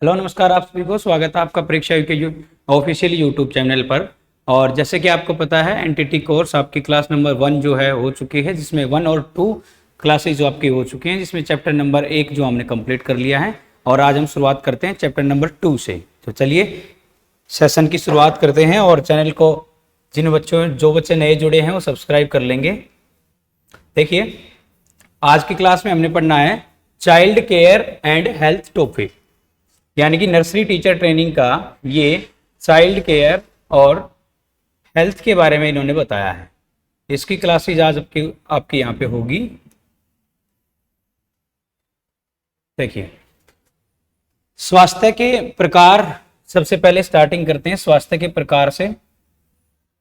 Hello नमस्कार, आप सभी को स्वागत है आपका परीक्षा के ऑफिशियल यूट्यूब चैनल पर। और जैसे कि आपको पता है एनटीटी कोर्स आपकी क्लास नंबर 1 जो है हो चुकी है, जिसमें 1 और 2 क्लासेज जो आपकी हो चुकी हैं, जिसमें चैप्टर नंबर 1 जो हमने कंप्लीट कर लिया है। और आज हम शुरुआत करते हैं चैप्टर नंबर 2 से। तो चलिए सेशन की शुरुआत करते हैं। और चैनल को जो बच्चे नए जुड़े हैं वो सब्सक्राइब कर लेंगे। देखिए आज की क्लास में हमने पढ़ना है child care and health topic, यानी कि नर्सरी टीचर ट्रेनिंग का ये चाइल्ड केयर और हेल्थ के बारे में इन्होंने बताया है। इसकी क्लासेज आज आपकी यहाँ पे होगी। देखिए स्वास्थ्य के प्रकार, सबसे पहले स्टार्टिंग करते हैं स्वास्थ्य के प्रकार से।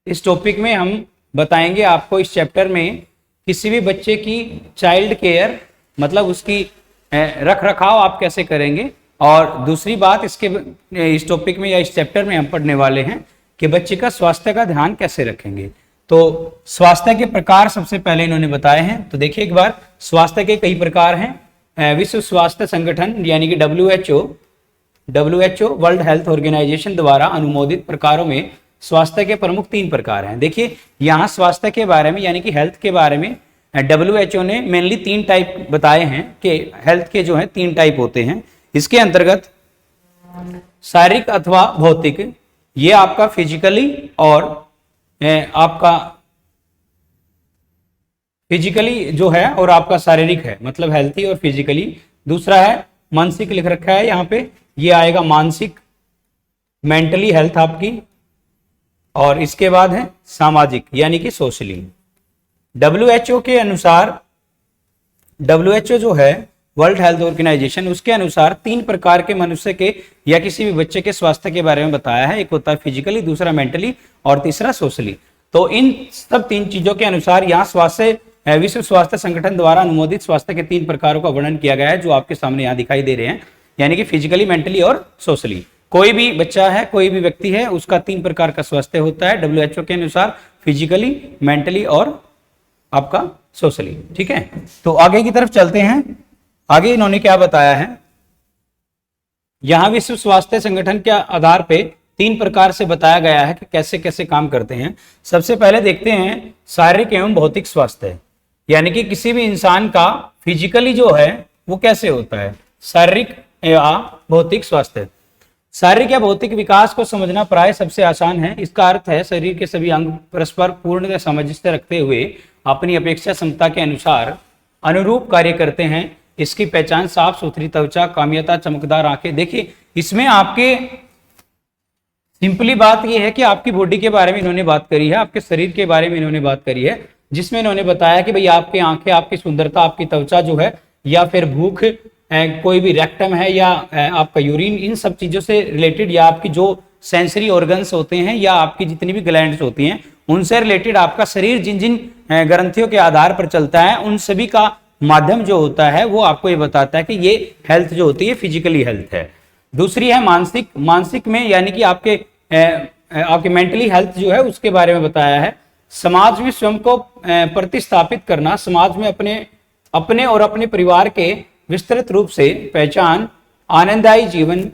इस टॉपिक में हम बताएंगे आपको इस चैप्टर में किसी भी बच्चे की चाइल्ड केयर मतलब उसकी रख रखाव आप कैसे करेंगे। और दूसरी बात इस टॉपिक में या इस चैप्टर में हम पढ़ने वाले हैं कि बच्चे का स्वास्थ्य का ध्यान कैसे रखेंगे। तो स्वास्थ्य के प्रकार सबसे पहले इन्होंने बताए हैं। तो देखिए एक बार, स्वास्थ्य के कई प्रकार हैं। विश्व स्वास्थ्य संगठन यानी कि WHO वर्ल्ड हेल्थ ऑर्गेनाइजेशन द्वारा अनुमोदित प्रकारों में स्वास्थ्य के प्रमुख 3 प्रकार हैं। देखिए यहाँ स्वास्थ्य के बारे में यानी कि हेल्थ के बारे में WHO ने मेनली 3 टाइप बताए हैं कि हेल्थ के जो है 3 टाइप होते हैं। इसके अंतर्गत शारीरिक अथवा भौतिक, ये आपका फिजिकली और आपका फिजिकली जो है और आपका शारीरिक है, मतलब हेल्थी और फिजिकली। दूसरा है मानसिक, लिख रखा है यहाँ पे, ये आएगा मानसिक, मेंटली हेल्थ आपकी। और इसके बाद है सामाजिक यानी कि सोशली। WHO के अनुसार, WHO जो है वर्ल्ड हेल्थ ऑर्गेनाइजेशन, उसके अनुसार 3 प्रकार के मनुष्य के या किसी भी बच्चे के स्वास्थ्य के बारे में बताया है। एक होता है फिजिकली, दूसरा मेंटली और तीसरा सोशली। तो इन सब 3 चीजों के अनुसार यहाँ विश्व स्वास्थ्य संगठन द्वारा अनुमोदित स्वास्थ्य के 3 प्रकारों का वर्णन किया गया है, जो आपके सामने यहाँ दिखाई दे रहे हैं, यानी कि फिजिकली, मेंटली और सोशली। कोई भी बच्चा है, कोई भी व्यक्ति है, उसका 3 प्रकार का स्वास्थ्य होता है WHO के अनुसार, फिजिकली, मेंटली और आपका सोशली। ठीक है, तो आगे की तरफ चलते हैं। आगे इन्होंने क्या बताया है, यहां विश्व स्वास्थ्य संगठन के आधार पे 3 प्रकार से बताया गया है कि कैसे कैसे काम करते हैं। सबसे पहले देखते हैं शारीरिक एवं भौतिक स्वास्थ्य, यानी कि किसी भी इंसान का फिजिकली जो है वो कैसे होता है, शारीरिक या भौतिक स्वास्थ्य। शारीरिक या भौतिक विकास को समझना प्राय सबसे आसान है। इसका अर्थ है शरीर के सभी अंग परस्पर पूर्ण सामंजस्य रखते हुए अपनी अपेक्षा क्षमता के अनुरूप कार्य करते हैं। इसकी पहचान साफ सुथरी त्वचा, काम्यता, चमकदार आंखें। देखिए इसमें आपके सिंपली बात यह है कि आपकी बॉडी के बारे में इन्होंने बात करी है, आपके शरीर के बारे में इन्होंने बात करी है, जिसमें इन्होंने बताया कि भाई आपकी आंखें, आपकी सुंदरता, आपकी त्वचा जो है, या फिर भूख, कोई भी रेक्टम है या आपका यूरिन, इन सब चीजों से रिलेटेड, या आपकी जो सेंसरी ऑर्गन्स होते हैं या आपकी जितनी भी ग्लैंड्स होती हैं उनसे रिलेटेड आपका शरीर जिन जिन ग्रंथियों के आधार पर चलता है, उन सभी का माध्यम जो होता है वो आपको ये बताता है कि ये हेल्थ जो होती है फिजिकली हेल्थ है। दूसरी है मानसिक। मानसिक में यानी कि आपके मेंटली हेल्थ जो है उसके बारे में बताया है। समाज में स्वयं को प्रतिस्थापित करना, समाज में अपने और अपने परिवार के विस्तृत रूप से पहचान, आनंददायी जीवन।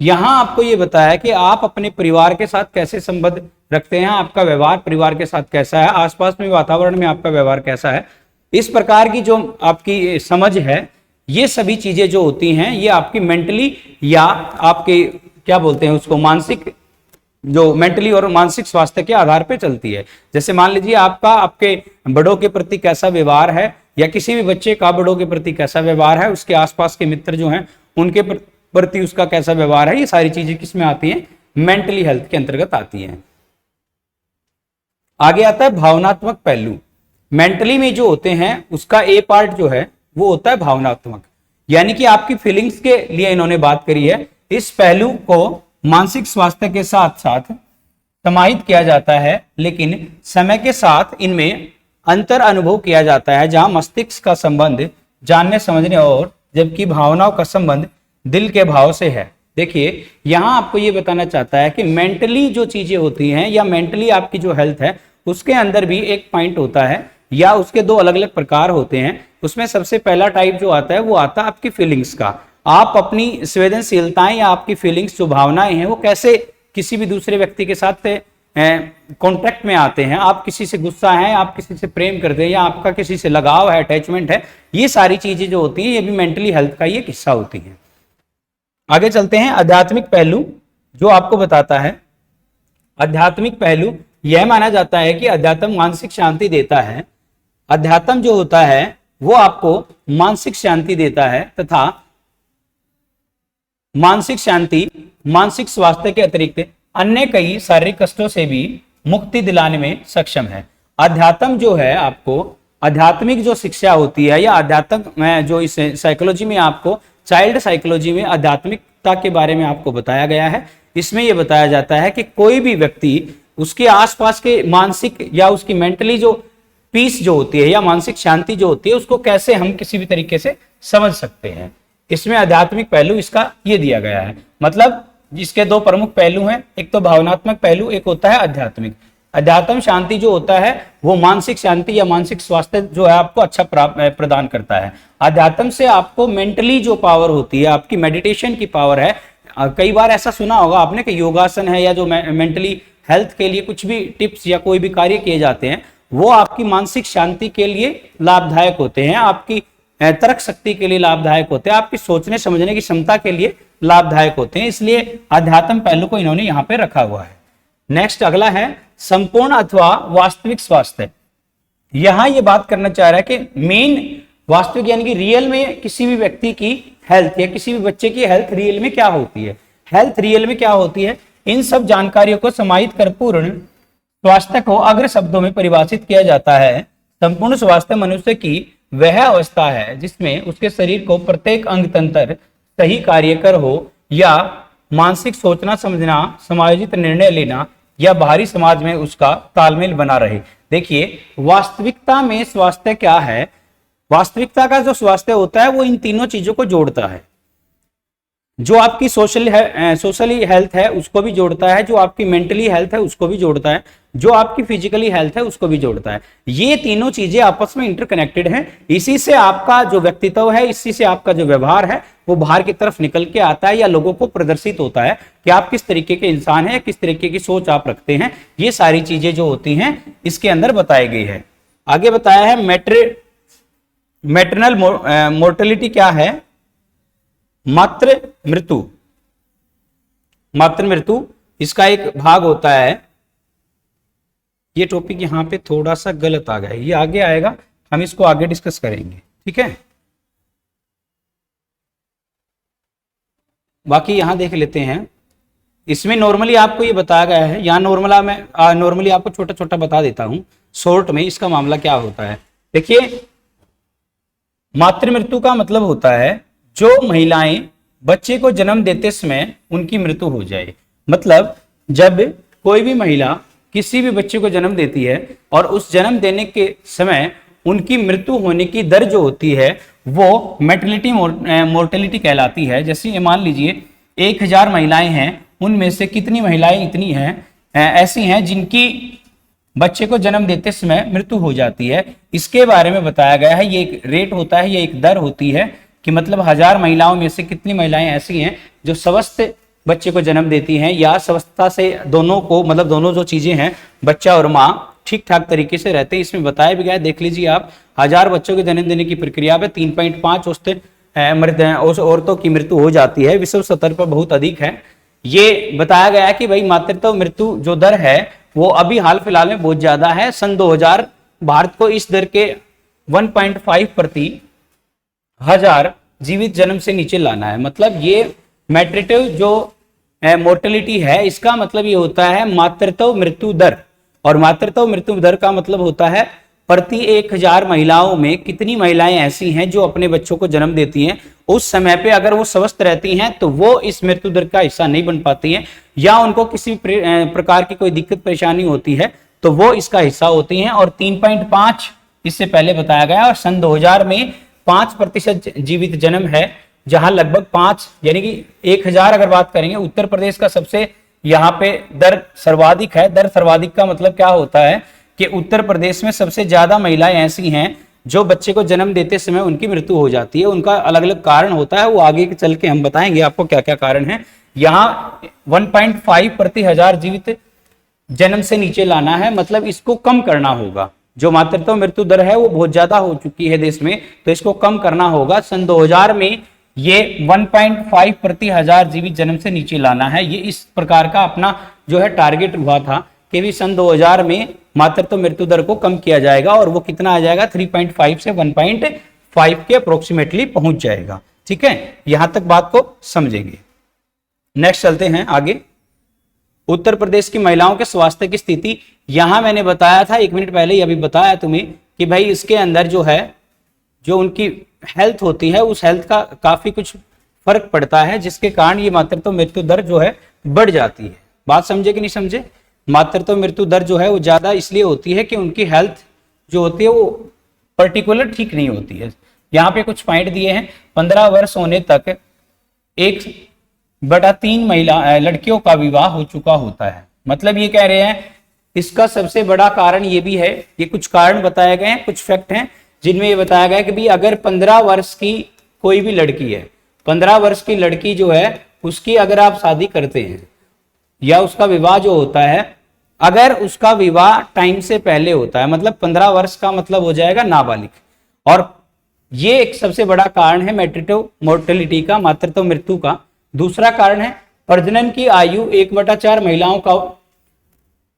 यहां आपको ये बताया कि आप अपने परिवार के साथ कैसे संबंध रखते हैं, आपका व्यवहार परिवार के साथ कैसा है, आसपास में वातावरण में आपका व्यवहार कैसा है। इस प्रकार की जो आपकी समझ है, ये सभी चीजें जो होती हैं ये आपकी मेंटली या आपके क्या बोलते हैं उसको, मानसिक, जो मेंटली और मानसिक स्वास्थ्य के आधार पर चलती है। जैसे मान लीजिए आपके बड़ों के प्रति कैसा व्यवहार है, या किसी भी बच्चे का बड़ों के प्रति कैसा व्यवहार है, उसके आसपास के मित्र जो हैं उनके प्रति उसका कैसा व्यवहार है, ये सारी चीजें किसमें आती हैं, मेंटली हेल्थ के अंतर्गत आती हैं। आगे आता है भावनात्मक पहलू। मेंटली में जो होते हैं उसका ए पार्ट जो है वो होता है भावनात्मक, यानी कि आपकी फीलिंग्स के लिए इन्होंने बात करी है। इस पहलू को मानसिक स्वास्थ्य के साथ साथ समाहित किया जाता है, लेकिन समय के साथ इनमें अंतर अनुभव किया जाता है, जहां मस्तिष्क का संबंध जानने समझने और जबकि भावनाओं का संबंध दिल के भाव से है। देखिए यहां आपको ये बताना चाहता है कि मेंटली जो चीजें होती हैं या मेंटली आपकी जो हेल्थ है उसके अंदर भी एक पॉइंट होता है या उसके 2 अलग अलग प्रकार होते हैं। उसमें सबसे पहला टाइप जो आता है वो आता है आपकी फीलिंग्स का, आप अपनी संवेदनशीलताएं या आपकी फीलिंग्स जो भावनाएं हैं वो कैसे किसी भी दूसरे व्यक्ति के साथ कॉन्टैक्ट में आते हैं, आप किसी से गुस्सा है, आप किसी से प्रेम करते हैं या आपका किसी से लगाव है, अटैचमेंट है, ये सारी चीजें जो होती हैं ये भी मेंटली हेल्थ का ये हिस्सा होती है। आगे चलते हैं। आध्यात्मिक पहलू जो आपको बताता है, आध्यात्मिक पहलू यह माना जाता है कि अध्यात्म मानसिक शांति देता है। अध्यात्म जो होता है वो आपको मानसिक शांति देता है तथा मानसिक शांति, मानसिक स्वास्थ्य के अतिरिक्त अन्य कई शारीरिक कष्टों से भी मुक्ति दिलाने में सक्षम है। अध्यात्म जो है आपको, आध्यात्मिक जो शिक्षा होती है या अध्यात्म में जो इस साइकोलॉजी में आपको, चाइल्ड साइकोलॉजी में आध्यात्मिकता के बारे में आपको बताया गया है। इसमें यह बताया जाता है कि कोई भी व्यक्ति उसके आसपास के मानसिक या उसकी मेंटली जो पीस जो होती है या मानसिक शांति जो होती है उसको कैसे हम किसी भी तरीके से समझ सकते हैं। इसमें आध्यात्मिक पहलू इसका ये दिया गया है। मतलब इसके दो प्रमुख पहलू हैं, एक तो भावनात्मक पहलू, एक होता है आध्यात्मिक। अध्यात्म शांति जो होता है वो मानसिक शांति या मानसिक स्वास्थ्य जो है आपको अच्छा प्रदान करता है। अध्यात्म से आपको मेंटली जो पावर होती है, आपकी मेडिटेशन की पावर है। कई बार ऐसा सुना होगा आपने कि योगासन है या जो मेंटली हेल्थ के लिए कुछ भी टिप्स या कोई भी कार्य किए जाते हैं वो आपकी मानसिक शांति के लिए लाभदायक होते हैं, आपकी तर्क शक्ति के लिए लाभदायक होते हैं, आपकी सोचने समझने की क्षमता के लिए लाभदायक होते हैं। इसलिए आध्यात्म पहलू को इन्होंने यहाँ पे रखा हुआ है। नेक्स्ट अगला है संपूर्ण अथवा वास्तविक स्वास्थ्य। यहां ये बात करना चाह रहा है कि मेन वास्तविक यानी कि रियल में किसी भी व्यक्ति की हेल्थ या किसी भी बच्चे की हेल्थ रियल में क्या होती है, हेल्थ रियल में क्या होती है, इन सब जानकारियों को समाहित कर पूर्ण स्वास्थ्य को अग्र शब्दों में परिभाषित किया जाता है। संपूर्ण स्वास्थ्य मनुष्य की वह अवस्था है जिसमें उसके शरीर को प्रत्येक अंग तंत्र सही कार्य कर हो या मानसिक सोचना समझना, समायोजित निर्णय लेना या बाहरी समाज में उसका तालमेल बना रहे। देखिए वास्तविकता में स्वास्थ्य क्या है, वास्तविकता का जो स्वास्थ्य होता है वो इन तीनों चीजों को जोड़ता है। जो आपकी सोशली हेल्थ है उसको भी जोड़ता है, जो आपकी मेंटली हेल्थ है उसको भी जोड़ता है, जो आपकी फिजिकली हेल्थ है उसको भी जोड़ता है। ये तीनों चीजें आपस में इंटरकनेक्टेड हैं। इसी से आपका जो व्यक्तित्व है, इसी से आपका जो व्यवहार है वो बाहर की तरफ निकल के आता है या लोगों को प्रदर्शित होता है कि आप किस तरीके के इंसान हैं, किस तरीके की सोच आप रखते हैं। ये सारी चीजें जो होती हैं इसके अंदर बताई गई है। आगे बताया है मैटरनल मोर्टेलिटी क्या है, मातृ मृत्यु। मातृ मृत्यु इसका एक भाग होता है। ये टॉपिक यहां पे थोड़ा सा गलत आ गया है, ये आगे आएगा, हम इसको आगे डिस्कस करेंगे, ठीक है। बाकी यहां देख लेते हैं। इसमें नॉर्मली आपको ये बताया गया है, यहाँ नॉर्मली आपको छोटा छोटा बता देता हूं शॉर्ट में इसका मामला क्या होता है। देखिए मातृ मृत्यु का मतलब होता है जो महिलाएं बच्चे को जन्म देते समय उनकी मृत्यु हो जाए। मतलब जब कोई भी महिला किसी भी बच्चे को जन्म देती है और उस जन्म देने के समय उनकी मृत्यु होने की दर जो होती है वो मैटरनिटी मोर्टेलिटी कहलाती है। जैसे ये मान लीजिए 1000 महिलाएं हैं, उनमें से कितनी महिलाएं इतनी हैं ऐसी हैं जिनकी बच्चे को जन्म देते समय मृत्यु हो जाती है। इसके बारे में बताया गया है। ये एक रेट होता है, ये एक दर होती है कि मतलब 1000 महिलाओं में से कितनी महिलाएं ऐसी हैं जो स्वस्थ बच्चे को जन्म देती हैं या स्वस्थता से दोनों को, मतलब दोनों जो चीजें हैं बच्चा और माँ ठीक ठाक तरीके से रहते हैं। इसमें बताया भी गया है, देख लीजिए आप, 1000 बच्चों के जन्म देने की प्रक्रिया में 3.5 औरतों की मृत्यु हो जाती है। विश्व स्तर पर बहुत अधिक है। ये बताया गया है कि भाई मातृत्व मृत्यु जो दर है वो अभी हाल फिलहाल में बहुत ज्यादा है। सन 2000 भारत को इस दर के 1.5 प्रति 1000 जीवित जन्म से नीचे लाना है। मतलब ये मैट्रिटिव जो मोर्टेलिटी है इसका मतलब ये होता है मातृत्व मृत्यु दर, और मातृत्व मृत्यु दर का मतलब होता है प्रति 1000 महिलाओं में कितनी महिलाएं ऐसी हैं जो अपने बच्चों को जन्म देती हैं। उस समय पे अगर वो स्वस्थ रहती हैं तो वो इस मृत्यु दर का हिस्सा नहीं बन पाती हैं, या उनको किसी प्रकार की कोई दिक्कत परेशानी होती है तो वो इसका हिस्सा होती हैं। और 3.5 इससे पहले बताया गया। और सन 2000 में 5% जीवित जन्म है, जहां लगभग 5 यानी कि 1000 अगर बात करेंगे, उत्तर प्रदेश का सबसे यहाँ पे दर सर्वाधिक है। दर सर्वाधिक का मतलब क्या होता है कि उत्तर प्रदेश में सबसे ज्यादा महिलाएं ऐसी हैं जो बच्चे को जन्म देते समय उनकी मृत्यु हो जाती है, उनका अलग अलग कारण होता है, वो आगे चल के हम बताएंगे आपको क्या क्या कारण है। यहाँ 1.5 प्रति हजार जीवित जन्म से नीचे लाना है, मतलब इसको कम करना होगा। जो मातृत्व मृत्यु दर है वो बहुत ज्यादा हो चुकी है देश में, तो इसको कम करना होगा। सन 2000 में ये 1.5 प्रति हजार जीवित जन्म से नीचे लाना है। ये इस प्रकार का अपना जो है टारगेट हुआ था कि भी सन 2000 में मातृत्व मृत्यु दर को कम किया जाएगा, और वो कितना आ जाएगा 3.5 से 1.5 के अप्रोक्सीमेटली पहुंच जाएगा। ठीक है, यहां तक बात को समझेंगे। नेक्स्ट चलते हैं आगे। उत्तर प्रदेश की महिलाओं के स्वास्थ्य की स्थिति, यहां मैंने बताया था 1 मिनट पहले ही अभी बताया तुम्हें कि भाई इसके अंदर जो है जो उनकी हेल्थ होती है उस हेल्थ का काफी कुछ फर्क पड़ता है, जिसके कारण ये मातृत्व मृत्यु दर जो है बढ़ जाती है। बात समझे कि नहीं समझे? मातृत्व मृत्यु दर जो है वो ज्यादा इसलिए होती है कि उनकी हेल्थ जो होती है वो पर्टिकुलर ठीक नहीं होती है। यहाँ पे कुछ पॉइंट दिए हैं। 15 वर्ष होने तक 1/3 महिला लड़कियों का विवाह हो चुका होता है। मतलब ये कह रहे हैं इसका सबसे बड़ा कारण ये भी है, ये कुछ कारण बताए गए हैं, कुछ फैक्ट हैं जिनमें ये बताया गया है कि भाई अगर 15 वर्ष की कोई भी लड़की है, 15 वर्ष की लड़की जो है उसकी अगर आप शादी करते हैं या उसका विवाह जो होता है, अगर उसका विवाह टाइम से पहले होता है, मतलब 15 वर्ष का मतलब हो जाएगा नाबालिग, और ये एक सबसे बड़ा कारण है मैट्रिटो मोर्टेलिटी का, मातृत्व मृत्यु का। दूसरा कारण है प्रजनन की आयु 1/4 महिलाओं का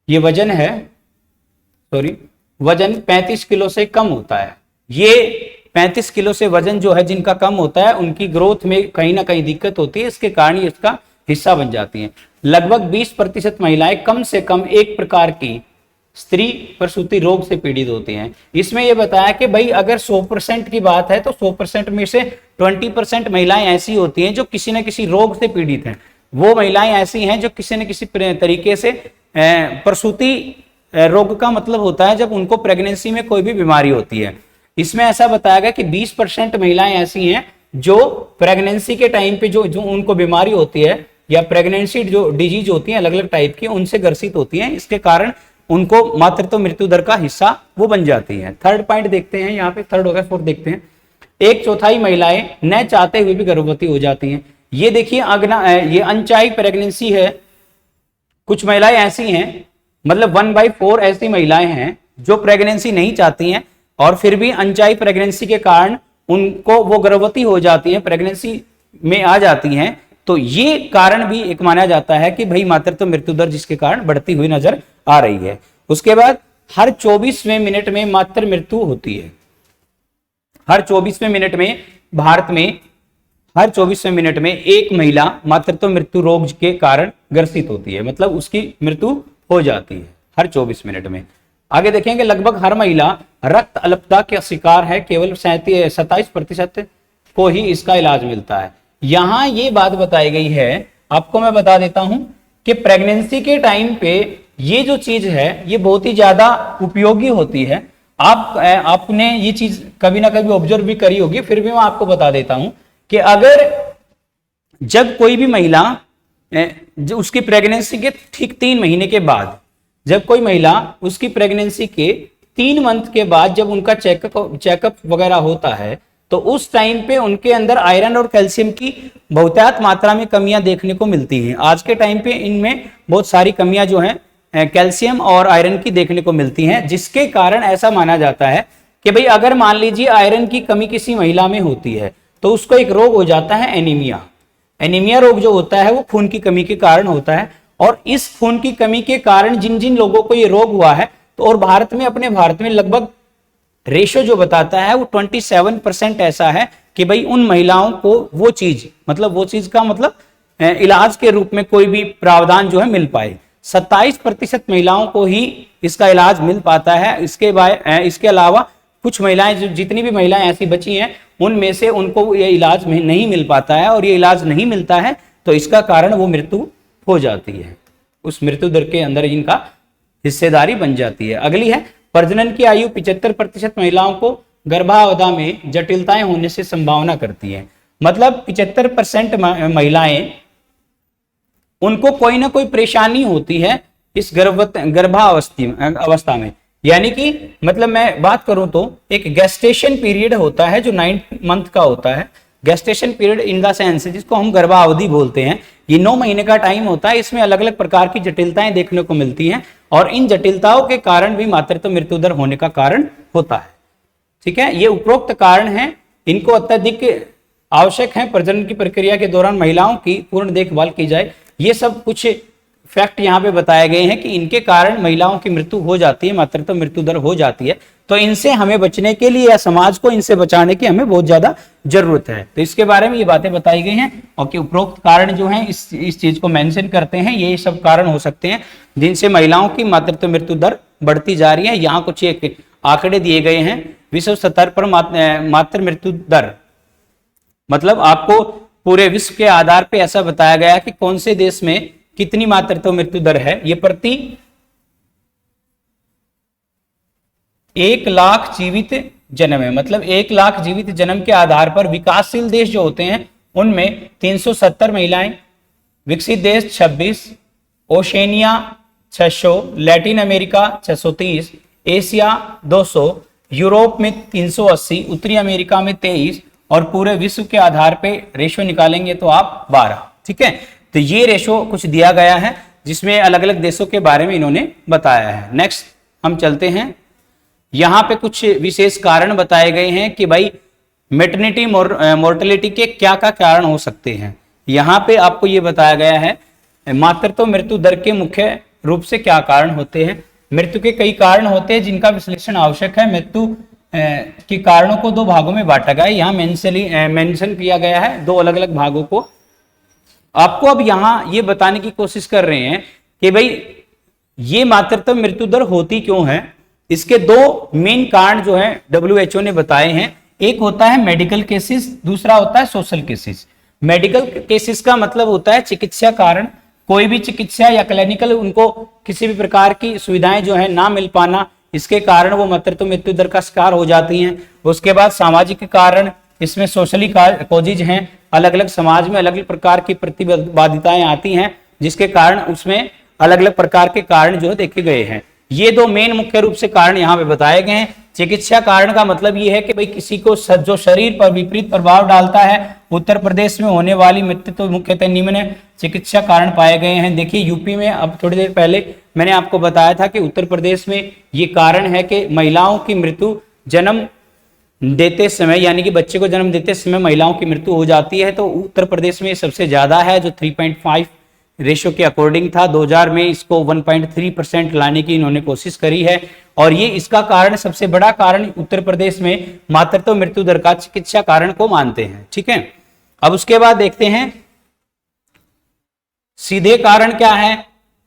ये वजन है, वजन 35 किलो से कम होता है। ये 35 किलो से वजन जो है जिनका कम होता है उनकी ग्रोथ में कहीं ना कहीं दिक्कत होती है, इसके कारण ये इसका हिस्सा बन जाती हैं। लगभग 20% महिलाएं कम से कम एक प्रकार की स्त्री प्रसूति रोग से पीड़ित होती हैं। इसमें यह बताया कि भाई अगर 100% की बात है तो 100% में से 20% महिलाएं ऐसी होती हैं जो किसी न किसी रोग से पीड़ित हैं। वो महिलाएं ऐसी हैं जो किसी न किसी तरीके से प्रसूति रोग का मतलब होता है जब उनको प्रेगनेंसी में कोई भी बीमारी होती है। इसमें ऐसा बताया गया कि 20% महिलाएं ऐसी हैं जो प्रेगनेंसी के टाइम पे जो उनको बीमारी होती है या प्रेगनेंसी जो डिजीज होती है अलग अलग टाइप की उनसे ग्रसित होती हैं, इसके कारण उनको मातृत्व मृत्यु दर का हिस्सा वो बन जाती है। थर्ड पॉइंट देखते हैं, यहाँ पे थर्ड हो गया, फोर्थ देखते हैं। 1/4 महिलाएं न चाहते हुए भी गर्भवती हो जाती हैं। ये देखिए ये अनचाही प्रेगनेंसी है। कुछ महिलाएं ऐसी हैं, मतलब 1/4 ऐसी महिलाएं हैं जो प्रेगनेंसी नहीं चाहती हैं और फिर भी अनचाही प्रेगनेंसी के कारण उनको वो गर्भवती हो जाती हैं, प्रेगनेंसी में आ जाती हैं। तो ये कारण भी एक माना जाता है कि भाई मातृत्व मृत्यु दर जिसके कारण बढ़ती हुई नजर आ रही है। उसके बाद हर 24वें मिनट में मातृ मृत्यु होती है। हर 24वें मिनट में भारत में हर 24वें मिनट में एक महिला मातृत्व मृत्यु रोग के कारण ग्रसित होती है, मतलब उसकी मृत्यु हो जाती है हर 24 मिनट में। आगे देखेंगे लगभग हर महिला रक्त अल्पता के शिकार है, केवल 27% को ही इसका इलाज मिलता है। यहां ये बात बताई गई है, आपको मैं बता देता हूं कि प्रेगनेंसी के टाइम पे ये जो चीज है ये बहुत ही ज्यादा उपयोगी होती है। आपने ये चीज कभी ना कभी ऑब्जर्व भी करी होगी, फिर भी मैं आपको बता देता हूं कि अगर जब कोई भी महिला उसकी प्रेगनेंसी के ठीक 3 महीने के बाद, जब कोई महिला उसकी प्रेगनेंसी के 3 मंथ के बाद जब उनका चेकअप वगैरह होता है तो उस टाइम पे उनके अंदर आयरन और कैल्शियम की बहुतायत मात्रा में कमियां देखने को मिलती हैं। आज के टाइम पे इनमें बहुत सारी कमियां जो हैं कैल्शियम और आयरन की देखने को मिलती हैं, जिसके कारण ऐसा माना जाता है कि भाई अगर मान लीजिए आयरन की कमी किसी महिला में होती है तो उसको एक रोग हो जाता है एनीमिया। एनीमिया रोग जो होता है वो खून की कमी के कारण होता है, और इस खून की कमी के कारण जिन जिन लोगों को ये रोग हुआ है तो और अपने भारत में लगभग रेशो जो बताता है वो 27% ऐसा है कि भाई उन महिलाओं को वो चीज का मतलब इलाज के रूप में कोई भी प्रावधान जो है मिल पाए। 27% महिलाओं को ही इसका इलाज मिल पाता है। इसके अलावा कुछ महिलाएं जितनी भी महिलाएं ऐसी बची हैं उनमें से उनको ये इलाज नहीं मिल पाता है, और ये इलाज नहीं मिलता है तो इसका कारण वो मृत्यु हो जाती है। उस मृत्यु दर के अंदर इनका हिस्सेदारी बन जाती है। अगली है प्रजनन की आयु 75% महिलाओं को गर्भावस्था में जटिलताएं होने से संभावना करती है। मतलब 75% महिलाएं उनको कोई ना कोई परेशानी होती है इस गर्भावस्था में। यानी कि मतलब मैं बात करूं तो एक गेस्टेशन पीरियड होता है जो 9 मंथ का होता है। Gestation period in the sense जिसको हम गर्भावधि बोलते हैं, ये 9 महीने का टाइम होता है। इसमें अलग अलग प्रकार की जटिलताएं देखने को मिलती हैं और इन जटिलताओं के कारण भी मातृत्व मृत्यु दर होने का कारण होता है। ठीक है, ये उपरोक्त कारण हैं, इनको अत्यधिक आवश्यक है प्रजनन की प्रक्रिया के दौरान महिलाओं की पूर्ण देखभाल की जाए। ये सब कुछ फैक्ट यहाँ पे बताए गए हैं कि इनके कारण महिलाओं की मृत्यु हो जाती है, मातृत्व मृत्यु दर हो जाती है। तो इनसे हमें बचने के लिए या समाज को इनसे बचाने की हमें बहुत ज्यादा जरूरत है। तो इसके बारे में ये बातें बताई गई हैं और कि उपरोक्त कारण जो हैं इस चीज को मेंशन करते हैं। ये सब कारण हो सकते हैं जिनसे महिलाओं की मातृत्व मृत्यु दर बढ़ती जा रही है। यहाँ कुछ एक आंकड़े दिए गए हैं। विश्व स्तर पर मातृ मृत्यु दर मतलब आपको पूरे विश्व के आधार पर ऐसा बताया गया कि कौन से देश में कितनी मातृत्व मृत्यु दर है। ये प्रति 1 लाख जीवित जन्म है, मतलब 1 लाख जीवित जन्म के आधार पर विकासशील देश जो होते हैं उनमें 370 महिलाएं, विकसित देश 26, Oceania 600, Latin America 630, Asia 200, Europe में 380, उत्तरी अमेरिका में 23 और पूरे विश्व के आधार पे रेशो निकालेंगे तो आप 12। ठीक है, तो ये रेशो कुछ दिया गया है जिसमें अलग अलग देशों के बारे में इन्होंने बताया है। नेक्स्ट हम चलते हैं, यहां पे कुछ विशेष कारण बताए गए हैं कि भाई मेटर्निटी मोर्टेलिटी के क्या क्या कारण हो सकते हैं। यहां पे आपको ये बताया गया है मातृत्व मृत्यु दर के मुख्य रूप से क्या कारण होते हैं। मृत्यु के कई कारण होते हैं जिनका विश्लेषण आवश्यक है। मृत्यु के कारणों को 2 भागों में बांटा गया है, यहाँ मेंशन किया गया है 2 अलग अलग भागों को। आपको अब यहां ये बताने की कोशिश कर रहे हैं कि भाई ये मातृत्व मृत्यु दर होती क्यों है। इसके 2 मेन कारण जो है WHO ने बताए हैं। एक होता है मेडिकल केसेस, दूसरा होता है सोशल केसेस। मेडिकल केसेस का मतलब होता है चिकित्सा कारण, कोई भी चिकित्सा या क्लिनिकल उनको किसी भी प्रकार की सुविधाएं जो है ना मिल पाना, इसके कारण वो मातृत्व मृत्यु दर का शिकार हो जाती हैं। उसके बाद सामाजिक कारण, इसमें सोशली कॉजेज हैं, अलग अलग समाज में अलग अलग प्रकार की प्रतिबाधिताएं आती हैं जिसके कारण उसमें अलग अलग प्रकार के कारण जो देखे गए हैं। ये 2 मेन मुख्य रूप से कारण यहाँ पे बताए गए हैं। चिकित्सा कारण का मतलब ये है कि भाई किसी को जो शरीर पर विपरीत प्रभाव डालता है। उत्तर प्रदेश में होने वाली मृत्यु तो मुख्यतः निम्न चिकित्सा कारण पाए गए हैं। देखिए यूपी में अब थोड़ी देर पहले मैंने आपको बताया था कि उत्तर प्रदेश में ये कारण है कि महिलाओं की मृत्यु जन्म देते समय यानी कि बच्चे को जन्म देते समय महिलाओं की मृत्यु हो जाती है। तो उत्तर प्रदेश में सबसे ज्यादा है जो 3.5 रेशो के अकॉर्डिंग था। 2000 में इसको 1.3% लाने की इन्होंने कोशिश करी है और ये इसका कारण सबसे बड़ा कारण उत्तर प्रदेश में मातृत्व मृत्यु दर का चिकित्सा कारण को मानते हैं। ठीक है, अब उसके बाद देखते हैं सीधे कारण क्या है।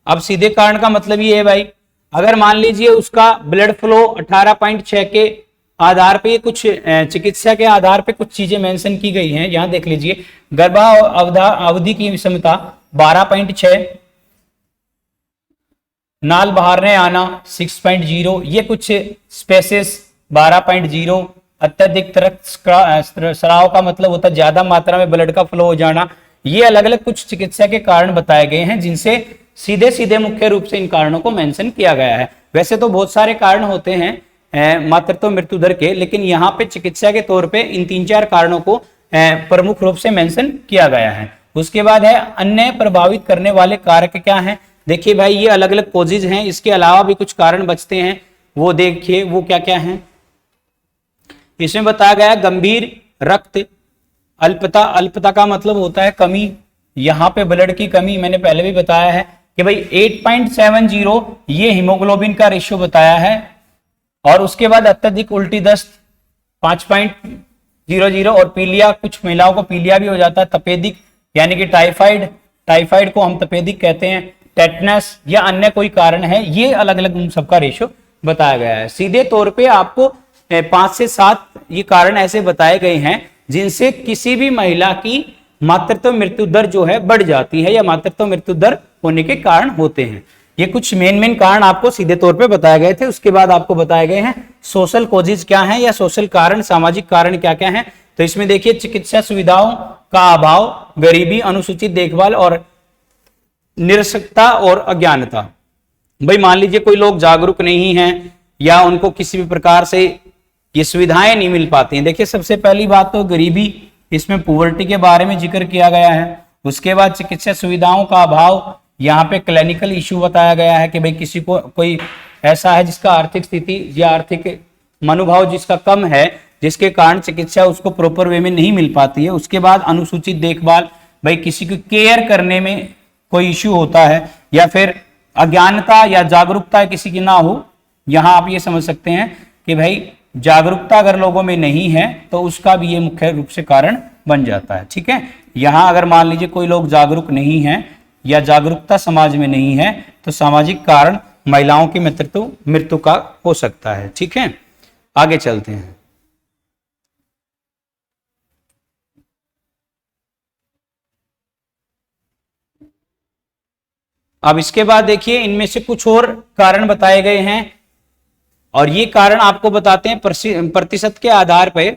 अब सीधे कारण का मतलब ये है भाई अगर मान लीजिए उसका ब्लड फ्लो 18.6 के आधार पे कुछ चिकित्सा के आधार पे कुछ चीजें मेंशन की गई हैं। यहां देख लीजिए गर्भावधि की विषमता 12.6, नाल बाहरने आना 6.0, ये कुछ स्पेसेस 12.0, अत्यधिक रक्त स्राव का मतलब होता है ज्यादा मात्रा में ब्लड का फ्लो हो जाना। ये अलग अलग कुछ चिकित्सा के कारण बताए गए हैं जिनसे सीधे सीधे मुख्य रूप से इन कारणों को मेंशन किया गया है। वैसे तो बहुत सारे कारण होते हैं मातृत्व मृत्यु दर के, लेकिन यहाँ पे चिकित्सा के तौर पे इन 3-4 कारणों को प्रमुख रूप से मेंशन किया गया है। उसके बाद है अन्य प्रभावित करने वाले कारक क्या हैं। देखिए भाई ये अलग अलग कॉजेज हैं, इसके अलावा भी कुछ कारण बचते हैं, वो देखिए वो क्या क्या हैं। इसमें बताया गया गंभीर रक्त अल्पता। अल्पता का मतलब होता है कमी, यहाँ पे ब्लड की कमी। मैंने पहले भी बताया है कि भाई 8.70 ये हीमोग्लोबिन का रेशियो बताया है। और उसके बाद अत्यधिक उल्टी दस्त 5.00 और पीलिया, कुछ महिलाओं को पीलिया भी हो जाता है। तपेदिक यानी कि टाइफाइड को हम तपेदिक कहते हैं। टेटनस या अन्य कोई कारण है, ये अलग अलग उन सबका रेशो बताया गया है। सीधे तौर पे आपको 5 से 7 ये कारण ऐसे बताए गए हैं जिनसे किसी भी महिला की मातृत्व मृत्यु दर जो है बढ़ जाती है या मातृत्व मृत्यु दर होने के कारण होते हैं। ये कुछ मेन कारण आपको सीधे तौर पे बताए गए थे। उसके बाद आपको बताए गए हैं सोशल कॉजेज क्या हैं या सोशल कारण, सामाजिक कारण क्या क्या हैं। तो इसमें देखिए चिकित्सा सुविधाओं का अभाव, गरीबी, अनुसूचित देखभाल और निरक्षरता और अज्ञानता। भाई मान लीजिए कोई लोग जागरूक नहीं हैं या उनको किसी भी प्रकार से ये सुविधाएं नहीं मिल पाती हैं। देखिए सबसे पहली बात तो गरीबी, इसमें पुअर्टी के बारे में जिक्र किया गया है। उसके बाद चिकित्सा सुविधाओं का अभाव, यहाँ पे क्लिनिकल इश्यू बताया गया है कि भाई किसी को कोई ऐसा है जिसका आर्थिक स्थिति या आर्थिक मनोभाव जिसका कम है, जिसके कारण चिकित्सा उसको प्रॉपर वे में नहीं मिल पाती है। उसके बाद अनुसूचित देखभाल, भाई किसी को केयर करने में कोई इश्यू होता है, या फिर अज्ञानता या जागरूकता किसी की ना हो। यहाँ आप ये समझ सकते हैं कि भाई जागरूकता अगर लोगों में नहीं है तो उसका भी ये मुख्य रूप से कारण बन जाता है। ठीक है, यहाँ अगर मान लीजिए कोई लोग जागरूक नहीं है या जागरूकता समाज में नहीं है तो सामाजिक कारण महिलाओं की मृत्यु का हो सकता है। ठीक है, आगे चलते हैं। अब इसके बाद देखिए इनमें से कुछ और कारण बताए गए हैं और ये कारण आपको बताते हैं प्रतिशत के आधार पर।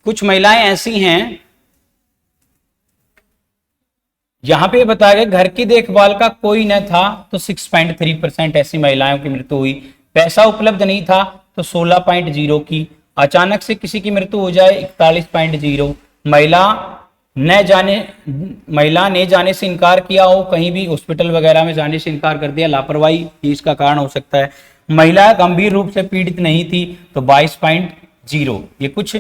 कुछ महिलाएं ऐसी हैं, यहां पे बताया गया घर की देखभाल का कोई न था तो 6.3% ऐसी महिलाओं की मृत्यु हुई। पैसा उपलब्ध नहीं था तो 16.0 की। अचानक से किसी की मृत्यु हो जाए 41.0। महिला ने जाने से इनकार किया हो, कहीं भी हॉस्पिटल वगैरह में जाने से इनकार कर दिया, लापरवाही इसका कारण हो सकता है। महिला गंभीर रूप से पीड़ित नहीं थी तो 22.0। ये कुछ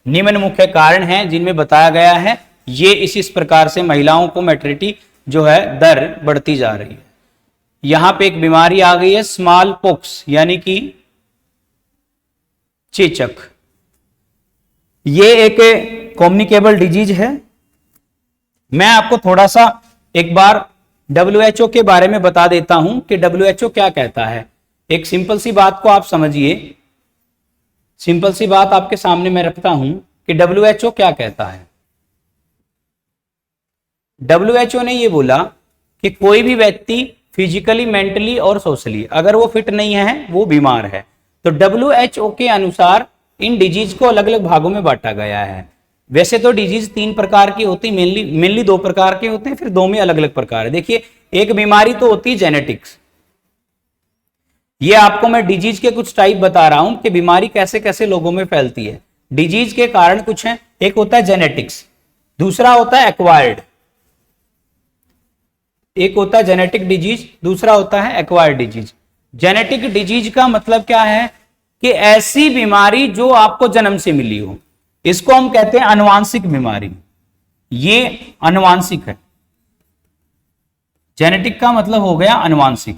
निम्न मुख्य कारण हैं जिनमें बताया गया है ये इस प्रकार से महिलाओं को मैटरनिटी जो है दर बढ़ती जा रही है। यहां पे एक बीमारी आ गई है स्मॉल पॉक्स यानी कि चेचक। ये एक कम्युनिकेबल डिजीज है। मैं आपको थोड़ा सा एक बार WHO के बारे में बता देता हूं कि WHO क्या कहता है। एक सिंपल सी बात को आप समझिए, सिंपल सी बात आपके सामने मैं रखता हूं कि WHO क्या कहता है। WHO ने ये बोला कि कोई भी व्यक्ति फिजिकली, मेंटली और सोशली अगर वो फिट नहीं है वो बीमार है। तो WHO के अनुसार इन डिजीज को अलग अलग भागों में बांटा गया है। वैसे तो डिजीज 3 प्रकार की होती, मेनली 2 प्रकार के होते हैं, फिर 2 में अलग अलग प्रकार है। देखिए एक बीमारी तो होती है जेनेटिक्स। ये आपको मैं डिजीज के कुछ टाइप बता रहा हूं कि बीमारी कैसे कैसे लोगों में फैलती है। डिजीज के कारण कुछ हैं, एक होता है जेनेटिक्स, दूसरा होता है एक्वायर्ड। एक होता है जेनेटिक डिजीज, दूसरा होता है एक्वायर्ड डिजीज। जेनेटिक डिजीज का मतलब क्या है कि ऐसी बीमारी जो आपको जन्म से मिली हो, इसको हम कहते हैं आनुवांशिक बीमारी। ये आनुवांशिक है। जेनेटिक का मतलब हो गया आनुवांशिक,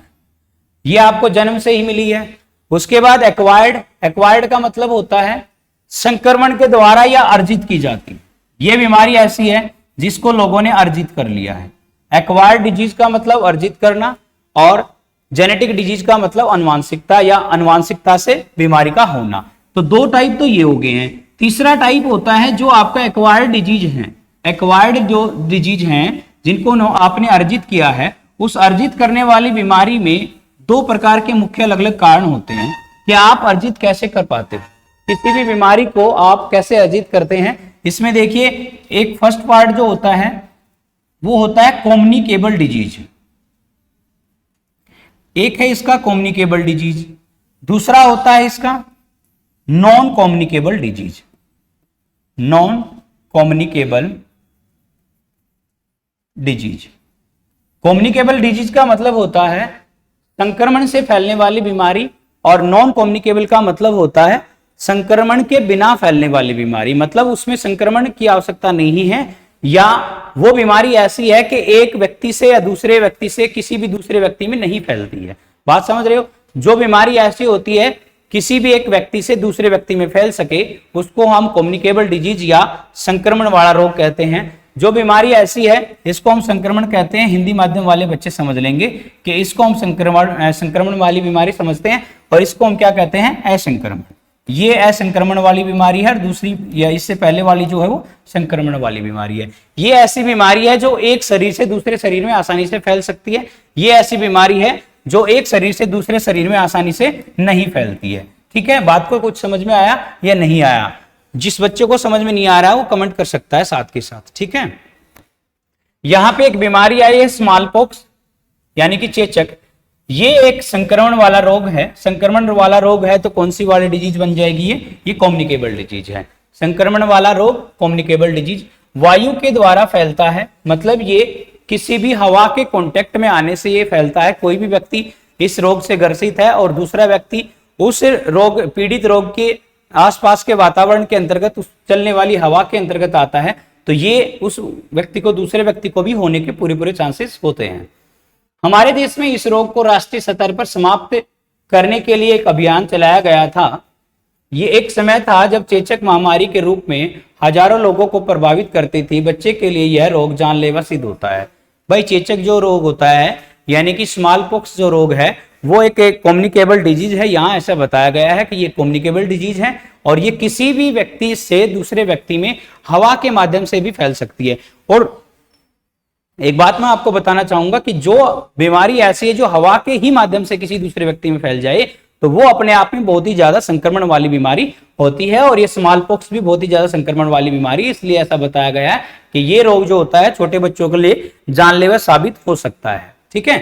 ये आपको जन्म से ही मिली है। उसके बाद एक्वायर्ड का मतलब होता है संक्रमण के द्वारा या अर्जित की जाती। ये बीमारी ऐसी है जिसको लोगों ने अर्जित कर लिया है। एक्वायर्ड डिजीज का मतलब अर्जित करना और जेनेटिक डिजीज का मतलब आनुवांशिकता या आनुवांशिकता से बीमारी का होना। तो 2 टाइप तो ये हो गए हैं। तीसरा टाइप होता है जो आपका एक्वायर्ड डिजीज है। एक्वायर्ड जो डिजीज हैं जिनको आपने अर्जित किया है, उस अर्जित करने वाली बीमारी में 2 प्रकार के मुख्य अलग अलग कारण होते हैं कि आप अर्जित कैसे कर पाते हो, किसी भी बीमारी को आप कैसे अर्जित करते हैं। इसमें देखिए एक फर्स्ट पार्ट जो होता है वो होता है कम्युनिकेबल डिजीज। एक है इसका कम्युनिकेबल डिजीज, दूसरा होता है इसका non communicable disease. Non communicable disease. Communicable disease का मतलब होता है संक्रमण से फैलने वाली बीमारी और नॉन कम्युनिकेबल का मतलब होता है संक्रमण के बिना फैलने वाली बीमारी। मतलब उसमें संक्रमण की आवश्यकता नहीं है या वो बीमारी ऐसी है कि एक व्यक्ति से या दूसरे व्यक्ति से किसी भी दूसरे व्यक्ति में नहीं फैलती है। बात समझ रहे हो? जो बीमारी ऐसी होती है किसी भी एक व्यक्ति से दूसरे व्यक्ति में फैल सके उसको हम कम्युनिकेबल डिजीज या संक्रमण वाला रोग कहते हैं। जो बीमारी ऐसी है इसको हम संक्रमण कहते हैं। हिंदी माध्यम वाले बच्चे समझ लेंगे कि इसको हम संक्रमण वाली बीमारी समझते हैं और इसको हम क्या कहते हैं, असंक्रमण। ये असंक्रमण वाली बीमारी है और दूसरी या इससे पहले वाली जो है वो संक्रमण वाली बीमारी है। ये ऐसी बीमारी है जो एक शरीर से दूसरे शरीर में आसानी से फैल सकती है। ये ऐसी बीमारी है जो एक शरीर से दूसरे शरीर में आसानी से नहीं फैलती है। ठीक है, बात को कुछ समझ में आया या नहीं आया? जिस बच्चे को समझ में नहीं आ रहा है वो कमेंट कर सकता है साथ के साथ। ठीक है, यहां पे एक बीमारी आई है स्मॉल पॉक्स यानी कि चेचक। ये एक संक्रमण वाला रोग है। संक्रमण वाला रोग है तो कौन सी वाली डिजीज बन जाएगी? ये कम्युनिकेबल डिजीज है। संक्रमण वाला रोग कम्युनिकेबल डिजीज वायु के द्वारा फैलता है, मतलब ये किसी भी हवा के कांटेक्ट में आने से ये फैलता है। कोई भी व्यक्ति इस रोग से ग्रसित है और दूसरा व्यक्ति उस रोग पीड़ित रोग के आसपास के वातावरण के अंतर्गत, उस चलने वाली हवा के अंतर्गत आता है, तो ये उस व्यक्ति को दूसरे व्यक्ति को भी होने के पूरे चांसेस होते हैं। हमारे देश में इस रोग को राष्ट्रीय स्तर पर समाप्त करने के लिए एक अभियान चलाया गया था। ये एक समय था जब चेचक महामारी के रूप में हजारों लोगों को प्रभावित करती थी। बच्चे के लिए यह रोग जानलेवा सिद्ध होता है। भाई चेचक जो रोग होता है, यानी कि स्मॉल पॉक्स जो रोग है, वो एक कम्युनिकेबल डिजीज है। यहाँ ऐसा बताया गया है कि ये कम्युनिकेबल डिजीज है और ये किसी भी व्यक्ति से दूसरे व्यक्ति में हवा के माध्यम से भी फैल सकती है। और एक बात मैं आपको बताना चाहूंगा कि जो बीमारी ऐसी है जो हवा के ही माध्यम से किसी दूसरे व्यक्ति में फैल जाए, तो वो अपने आप में बहुत ही ज्यादा संक्रमण वाली बीमारी होती है। और ये स्मॉल पॉक्स भी बहुत ही ज्यादा संक्रमण वाली बीमारी, इसलिए ऐसा बताया गया है कि ये रोग जो होता है छोटे बच्चों के लिए जानलेवा साबित हो सकता है। ठीक है,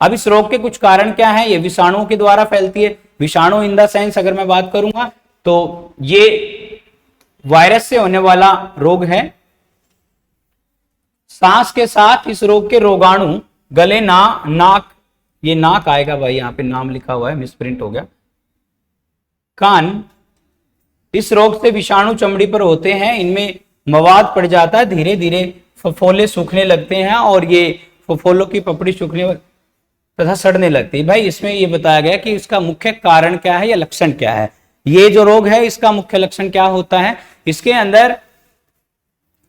अब इस रोग के कुछ कारण क्या है? ये विषाणुओं के द्वारा फैलती है। विषाणु इन द सेंस अगर मैं बात करूंगा तो ये वायरस से होने वाला रोग है। सांस के साथ इस रोग के रोगाणु गले, नाक, ये नाक आएगा भाई, यहां पे नाम लिखा हुआ है, मिसप्रिंट हो गया, कान, इस रोग से विषाणु चमड़ी पर होते हैं। इनमें मवाद पड़ जाता है, धीरे धीरे फफोले सूखने लगते हैं और ये फफोलों की पपड़ी सूखने तथा सड़ने लगती है। भाई इसमें ये बताया गया कि इसका मुख्य कारण क्या है या लक्षण क्या है। ये जो रोग है इसका मुख्य लक्षण क्या होता है? इसके अंदर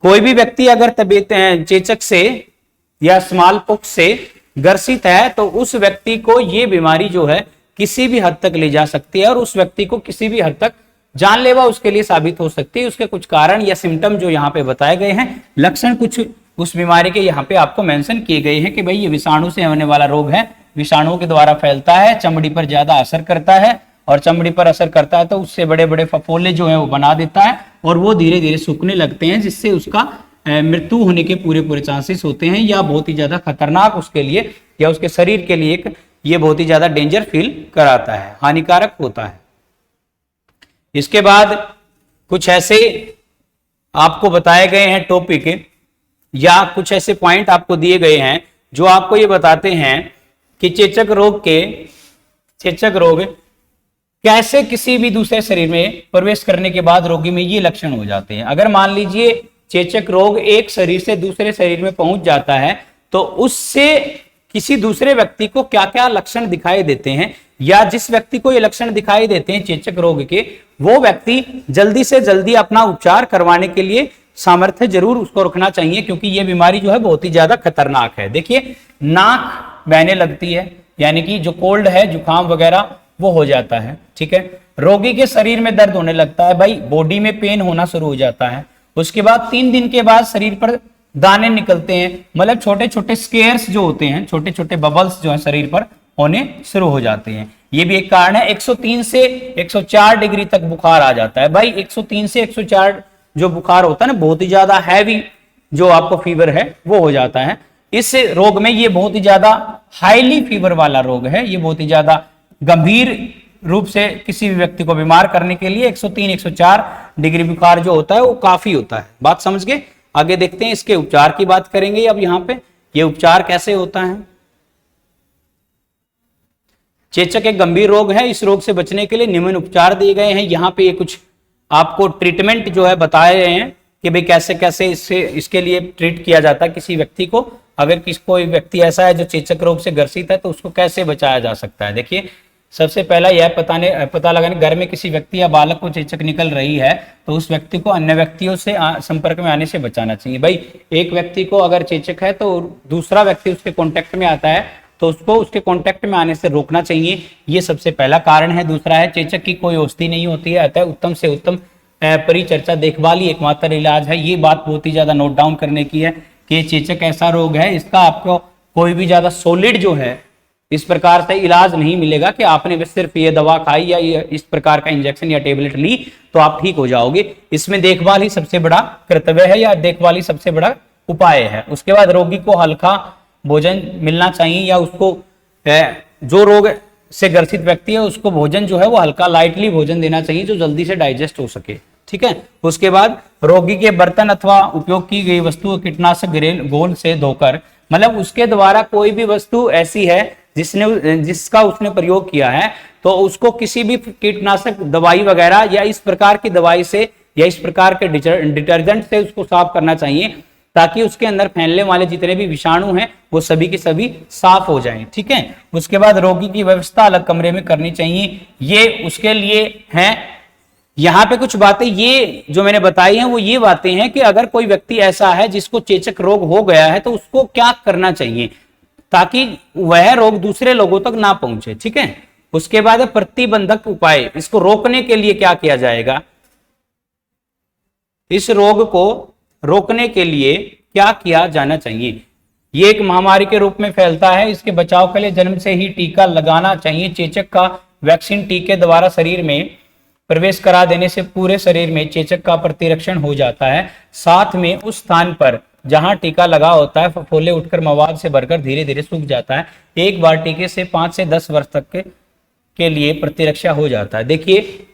कोई भी व्यक्ति अगर तबीयत चेचक से या स्मॉल पॉक्स से ग्रसित है तो उस व्यक्ति को ये बीमारी जो है किसी भी हद तक ले जा सकती है और उस व्यक्ति को किसी भी हद तक जानलेवा उसके लिए साबित हो सकती है। उसके कुछ कारण या सिम्टम जो यहाँ पे बताए गए हैं, लक्षण कुछ उस बीमारी के यहाँ पे आपको मेंशन किए गए हैं कि भाई ये विषाणु से होने वाला रोग है, विषाणुओं के द्वारा फैलता है, चमड़ी पर ज्यादा असर करता है और चमड़ी पर असर करता है तो उससे बड़े बड़े फफोले जो है वो बना देता है और वो धीरे धीरे सूखने लगते हैं, जिससे उसका मृत्यु होने के पूरे चांसेस होते हैं या बहुत ही ज्यादा खतरनाक उसके लिए या उसके शरीर के लिए एक ये बहुत ही ज्यादा डेंजर फील कराता है, हानिकारक होता है। इसके बाद कुछ ऐसे आपको बताए गए हैं टॉपिक या कुछ ऐसे पॉइंट आपको दिए गए हैं जो आपको ये बताते हैं कि चेचक रोग कैसे किसी भी दूसरे शरीर में प्रवेश करने के बाद रोगी में ये लक्षण हो जाते हैं। अगर मान लीजिए चेचक रोग एक शरीर से दूसरे शरीर में पहुंच जाता है तो उससे किसी दूसरे व्यक्ति को क्या क्या लक्षण दिखाई देते हैं या जिस व्यक्ति को ये लक्षण दिखाई देते हैं चेचक रोग के, वो व्यक्ति जल्दी से जल्दी अपना उपचार करवाने के लिए सामर्थ्य जरूर उसको रखना चाहिए, क्योंकि ये बीमारी जो है बहुत ही ज्यादा खतरनाक है। देखिए, नाक बहने लगती है, यानी कि जो कोल्ड है, जुकाम वगैरह वो हो जाता है। ठीक है, रोगी के शरीर में दर्द होने लगता है, भाई बॉडी में पेन होना शुरू हो जाता है। उसके बाद 3 दिन के बाद शरीर पर दाने निकलते हैं, मतलब छोटे छोटे स्केयर्स जो होते हैं, छोटे छोटे बबल्स जो है शरीर पर होने शुरू हो जाते हैं। ये भी एक कारण है। 103 से 104 डिग्री तक बुखार आ जाता है। भाई 103 से 104 जो बुखार होता है ना, बहुत ही ज्यादा हैवी जो आपको फीवर है वो हो जाता है। इस रोग में ये बहुत ही ज्यादा हाईली फीवर वाला रोग है। ये बहुत ही ज्यादा गंभीर रूप से किसी भी व्यक्ति को बीमार करने के लिए 103-104 डिग्री बुखार जो होता है वो काफी होता है। बात समझ गए? आगे देखते हैं, इसके उपचार की बात करेंगे। अब यहाँ पे ये उपचार कैसे होता है। चेचक एक गंभीर रोग है। इस रोग से बचने के लिए निम्न उपचार दिए गए हैं। यहाँ पे ये कुछ आपको ट्रीटमेंट जो है बताए गए हैं कि भाई कैसे कैसे इसके लिए ट्रीट किया जाता है किसी व्यक्ति को। अगर कोई व्यक्ति ऐसा है जो चेचक रोग से ग्रसित है तो उसको कैसे बचाया जा सकता है। देखिए, सबसे पहला यह पता लगाने, घर में किसी व्यक्ति या बालक को चेचक निकल रही है तो उस व्यक्ति को अन्य व्यक्तियों से संपर्क में आने से बचाना चाहिए। भाई एक व्यक्ति को अगर चेचक है तो दूसरा व्यक्ति उसके कांटेक्ट में आता है तो उसको उसके कांटेक्ट में आने से रोकना चाहिए। ये सबसे पहला कारण है। दूसरा है, चेचक की कोई औषधि नहीं होती है, अतः उत्तम से उत्तम परिचर्चा देखभाल ही एकमात्र इलाज है। ये बात बहुत ही ज्यादा नोट डाउन करने की है कि चेचक ऐसा रोग है, इसका आपको कोई भी ज्यादा सॉलिड जो है इस प्रकार से इलाज नहीं मिलेगा कि आपने सिर्फ ये दवा खाई या ये इस प्रकार का इंजेक्शन या टेबलेट ली तो आप ठीक हो जाओगे। इसमें देखभाल ही सबसे बड़ा कर्तव्य है या देखभाल ही सबसे बड़ा उपाय है। उसके बाद रोगी को हल्का भोजन मिलना चाहिए या उसको जो रोग से ग्रसित व्यक्ति है उसको भोजन जो है वो हल्का लाइटली भोजन देना चाहिए जो जल्दी से डाइजेस्ट हो सके। ठीक है। उसके बाद रोगी के बर्तन अथवा उपयोग की गई वस्तु कीटनाशक घोल से धोकर, मतलब उसके द्वारा कोई भी वस्तु ऐसी है जिसका उसने प्रयोग किया है तो उसको किसी भी कीटनाशक दवाई वगैरह या इस प्रकार की दवाई से या इस प्रकार के डिटर्जेंट से उसको साफ करना चाहिए ताकि उसके अंदर फैलने वाले जितने भी विषाणु हैं वो सभी के सभी साफ हो जाएं। ठीक है। उसके बाद रोगी की व्यवस्था अलग कमरे में करनी चाहिए, ये उसके लिए है। यहां पे कुछ बातें ये जो मैंने बताई हैं वो ये बातें हैं कि अगर कोई व्यक्ति ऐसा है जिसको चेचक रोग हो गया है तो उसको क्या करना चाहिए ताकि वह रोग दूसरे लोगों तक ना पहुंचे। ठीक है। उसके बाद प्रतिबंधक उपाय, इसको रोकने के लिए क्या किया जाएगा, इस रोग को रोकने के लिए क्या किया जाना चाहिए। ये एक महामारी के रूप में फैलता है, इसके बचाव के लिए जन्म से ही टीका लगाना चाहिए। चेचक का वैक्सीन टीके द्वारा शरीर में प्रवेश करा देने से पूरे शरीर में चेचक का प्रतिरक्षण हो जाता है। साथ में उस स्थान पर जहां टीका लगा होता है फफोले उठकर मवाद से भरकर धीरे धीरे सूख जाता है। एक बार टीके से 5 से 10 वर्ष तक के लिए प्रतिरक्षा हो जाता है। देखिए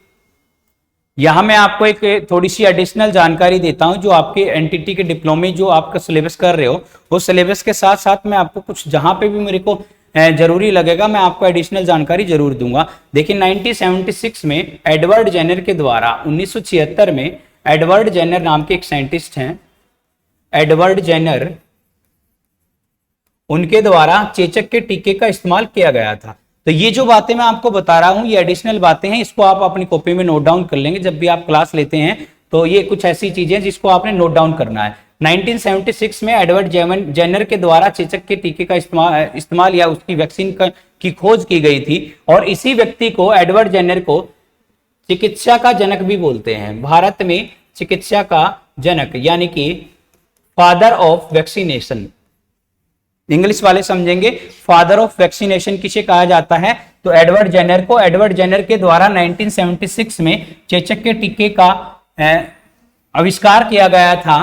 यहां मैं आपको एक थोड़ी सी एडिशनल जानकारी देता हूं जो आपके एनटीटी के डिप्लोमे जो आपका सिलेबस कर रहे हो उस सिलेबस के साथ साथ मैं आपको कुछ जहां पे भी मेरे को जरूरी लगेगा मैं आपको एडिशनल जानकारी जरूर दूंगा। देखिए 1976 में एडवर्ड जेनर के द्वारा 1976 में एडवर्ड जेनर नाम के एक साइंटिस्ट हैं, एडवर्ड जेनर, उनके द्वारा चेचक के टीके का इस्तेमाल किया गया था। तो ये जो बातें मैं आपको बता रहा हूं ये एडिशनल बातें हैं, इसको आप अपनी कॉपी में नोट डाउन कर लेंगे जब भी आप क्लास लेते हैं। तो ये कुछ ऐसी चीजें जिसको आपने नोट डाउन करना है। 1976 में एडवर्ड जेनर के द्वारा चेचक के टीके का इस्तेमाल या उसकी वैक्सीन की खोज की गई थी और इसी व्यक्ति को एडवर्ड जेनर को चिकित्सा का जनक भी बोलते हैं। भारत में चिकित्सा का जनक यानी कि फादर ऑफ वैक्सीनेशन, इंग्लिश वाले समझेंगे फादर ऑफ वैक्सीनेशन किसे कहा जाता है तो एडवर्ड जेनर को। एडवर्ड जेनर के द्वारा 1976 में चेचक के टीके का आविष्कार किया गया था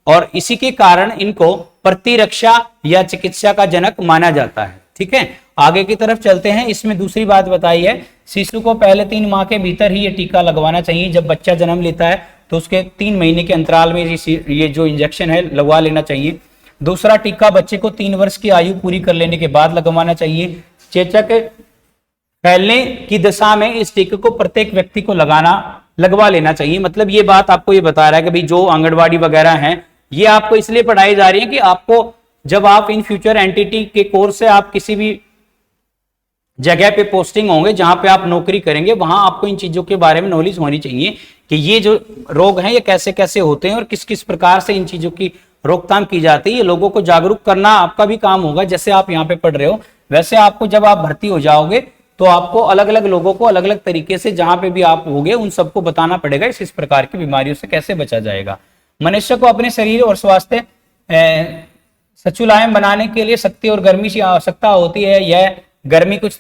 और इसी के कारण इनको प्रतिरक्षा या चिकित्सा का जनक माना जाता है। ठीक है। आगे की तरफ चलते हैं। इसमें दूसरी बात बताई है शिशु को पहले 3 माह के भीतर ही ये टीका लगवाना चाहिए। जब बच्चा जन्म लेता है तो उसके 3 महीने के अंतराल में ये जो इंजेक्शन है लगवा लेना चाहिए। दूसरा टीका बच्चे को 3 वर्ष की आयु पूरी कर लेने के बाद लगवाना चाहिए। चेचक फैलने की दशा में इस टीके को प्रत्येक व्यक्ति को लगवा लेना चाहिए। मतलब ये बात आपको ये बता रहा है कि भाई जो आंगनबाड़ी वगैरह हैं ये आपको इसलिए पढ़ाई जा रही है कि आपको जब आप इन फ्यूचर एनटीटी के कोर्स से आप किसी भी जगह पे पोस्टिंग होंगे जहां पे आप नौकरी करेंगे वहां आपको इन चीजों के बारे में नॉलेज होनी चाहिए कि ये जो रोग हैं ये कैसे कैसे होते हैं और किस किस प्रकार से इन चीजों की रोकथाम की जाती है। ये लोगों को जागरूक करना आपका भी काम होगा। जैसे आप यहाँ पे पढ़ रहे हो वैसे आपको जब आप भर्ती हो जाओगे तो आपको अलग अलग लोगों को अलग अलग तरीके से जहां पे भी आप होगे उन सबको बताना पड़ेगा इस प्रकार की बीमारियों से कैसे बचा जाएगा। मनुष्य को अपने शरीर और स्वास्थ्य सचुलायम बनाने के लिए शक्ति और गर्मी की आवश्यकता होती है। यह गर्मी कुछ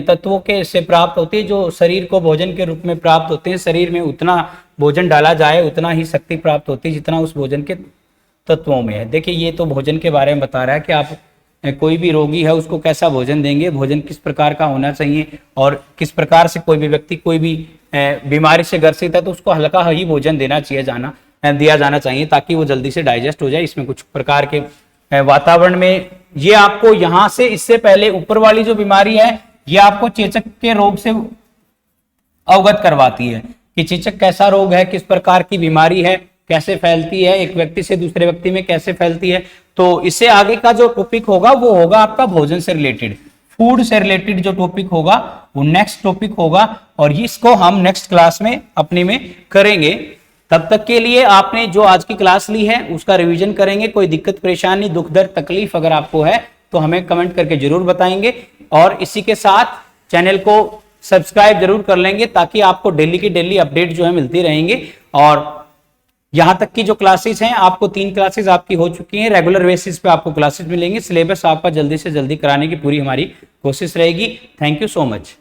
तत्वों के से प्राप्त होती है जो शरीर को भोजन के रूप में प्राप्त होते हैं। शरीर में उतना भोजन डाला जाए उतना ही शक्ति प्राप्त होती है जितना उस भोजन के तत्वों में है। देखिए ये तो भोजन के बारे में बता रहा है कि आप कोई भी रोगी है उसको कैसा भोजन देंगे, भोजन किस प्रकार का होना चाहिए और किस प्रकार से कोई भी व्यक्ति कोई भी बीमारी से ग्रसित है तो उसको हल्का ही भोजन दिया जाना चाहिए ताकि वो जल्दी से डाइजेस्ट हो जाए। इसमें कुछ प्रकार के वातावरण में ये आपको यहाँ से इससे पहले ऊपर वाली जो बीमारी है ये आपको चेचक के रोग से अवगत करवाती है कि चेचक कैसा रोग है, किस प्रकार की बीमारी है, कैसे फैलती है, एक व्यक्ति से दूसरे व्यक्ति में कैसे फैलती है। तो इससे आगे का जो टॉपिक होगा वो होगा आपका भोजन से रिलेटेड, फूड से रिलेटेड जो टॉपिक होगा वो नेक्स्ट टॉपिक होगा और इसको हम नेक्स्ट क्लास में अपने में करेंगे। तब तक के लिए आपने जो आज की क्लास ली है उसका रिवीजन करेंगे। कोई दिक्कत परेशानी दुख दर्द तकलीफ अगर आपको है तो हमें कमेंट करके जरूर बताएंगे और इसी के साथ चैनल को सब्सक्राइब जरूर कर लेंगे ताकि आपको डेली की डेली अपडेट जो है मिलती रहेंगे। और यहां तक की जो क्लासेस हैं आपको 3 क्लासेस आपकी हो चुकी हैं, रेगुलर बेसिस पे आपको क्लासेस मिलेंगी। सिलेबस आपका जल्दी से जल्दी कराने की पूरी हमारी कोशिश रहेगी। Thank you so much.